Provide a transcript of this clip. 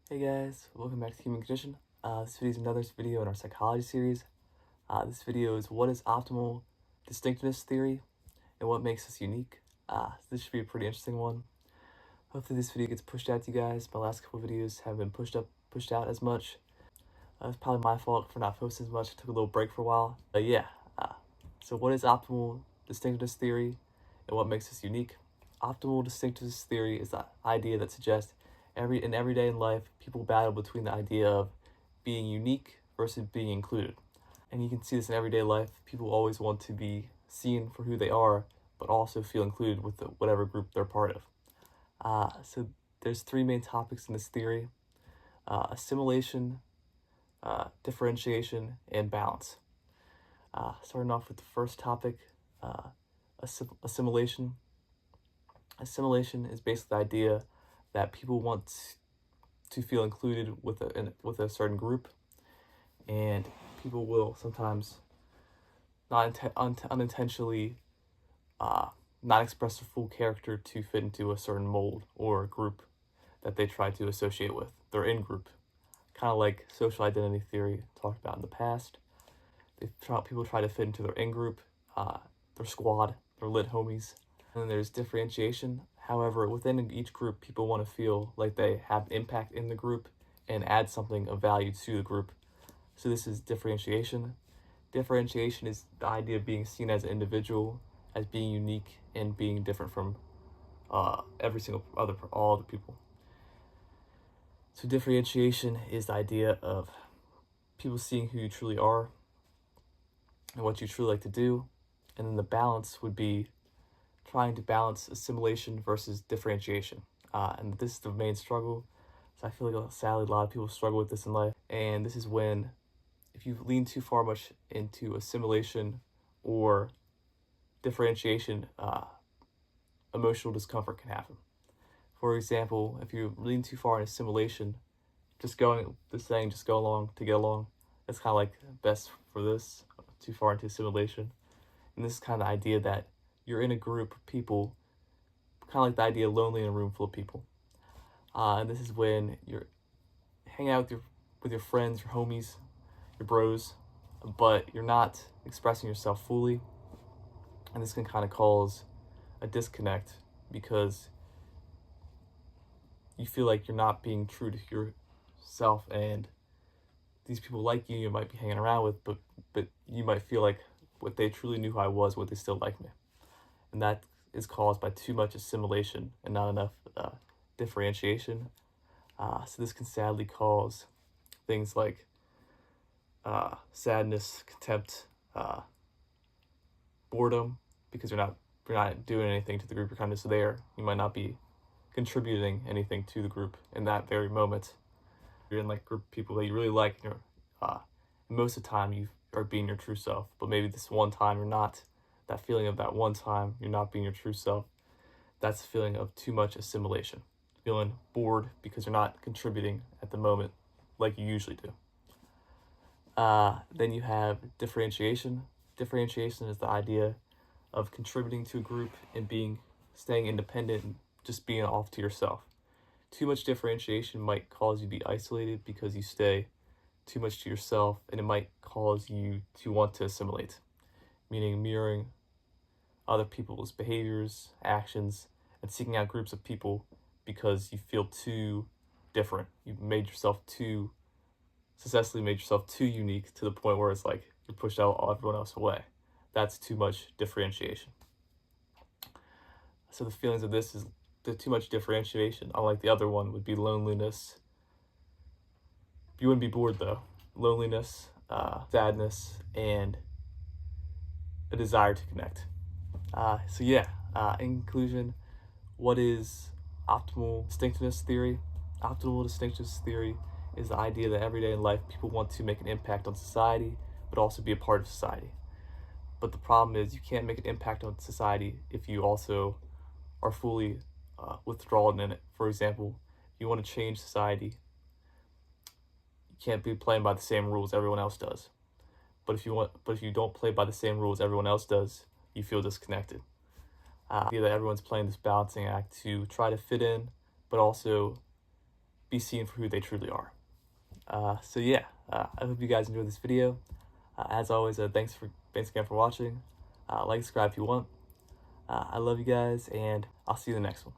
Hey guys, welcome back to Human Condition. This video is another video in our psychology series. This video is what is optimal distinctiveness theory and what makes us unique. This should be a pretty interesting one. Hopefully this video gets pushed out to you guys. My last couple videos haven't been pushed out as much. It's probably my fault for not posting as much. I took a little break for a while. So what is optimal distinctiveness theory and what makes us unique? Optimal distinctiveness theory is the idea that suggests in everyday life, people battle between the idea of being unique versus being included. And you can see this in everyday life. People always want to be seen for who they are, but also feel included with whatever group they're part of. So there's three main topics in this theory: assimilation, differentiation, and balance. Starting off with the first topic, assimilation. Assimilation is basically the idea that people want to feel included with a certain group, and people will sometimes unintentionally not express their full character to fit into a certain mold or group that they try to associate with. They're in group, kind of like social identity theory talked about in the past. People try to fit into their in group, their squad, their lit homies. And then there's differentiation. However, within each group, people want to feel like they have impact in the group and add something of value to the group. So this is differentiation. Differentiation is the idea of being seen as an individual, as being unique, and being different from all other people. So differentiation is the idea of people seeing who you truly are and what you truly like to do. And then the balance would be trying to balance assimilation versus differentiation. And this is the main struggle. So I feel like sadly a lot of people struggle with this in life. And this is when, if you lean too far much into assimilation or differentiation, emotional discomfort can happen. For example, if you lean too far in assimilation, just go along to get along. That's kind of like best for this, too far into assimilation. And this is kind of the idea that you're in a group of people, kind of like the idea of lonely in a room full of people. And this is when you're hanging out with your friends, your homies, your bros, but you're not expressing yourself fully. And this can kind of cause a disconnect because you feel like you're not being true to yourself, and these people like you might be hanging around with, but you might feel like what they truly knew who I was, would they still like me? And that is caused by too much assimilation and not enough differentiation. So this can sadly cause things like sadness, contempt, boredom, because you're not doing anything to the group. You're kind of just there. You might not be contributing anything to the group in that very moment. You're in like group of people that you really like, and most of the time you are being your true self, but maybe this one time you're not. That feeling of that one time you're not being your true self, that's a feeling of too much assimilation. Feeling bored because you're not contributing at the moment like you usually do. Then you have differentiation. Differentiation is the idea of contributing to a group and staying independent and just being off to yourself. Too much differentiation might cause you to be isolated because you stay too much to yourself, and it might cause you to want to assimilate, meaning mirroring other people's behaviors, actions, and seeking out groups of people because you feel too different. You've successfully made yourself too unique to the point where it's like you pushed out everyone else away. That's too much differentiation. So the feelings of this is the too much differentiation, unlike the other one, would be loneliness. You wouldn't be bored though. Loneliness, sadness, and a desire to connect. In conclusion, what is optimal distinctiveness theory? Optimal distinctiveness theory is the idea that every day in life people want to make an impact on society, but also be a part of society. But the problem is you can't make an impact on society if you also are fully withdrawn in it. For example, if you want to change society, you can't be playing by the same rules everyone else does. But if you don't play by the same rules everyone else does, you feel disconnected. The idea that everyone's playing this balancing act to try to fit in, but also be seen for who they truly are. So yeah, I hope you guys enjoyed this video. As always, thanks again for watching. Like, subscribe if you want. I love you guys, and I'll see you in the next one.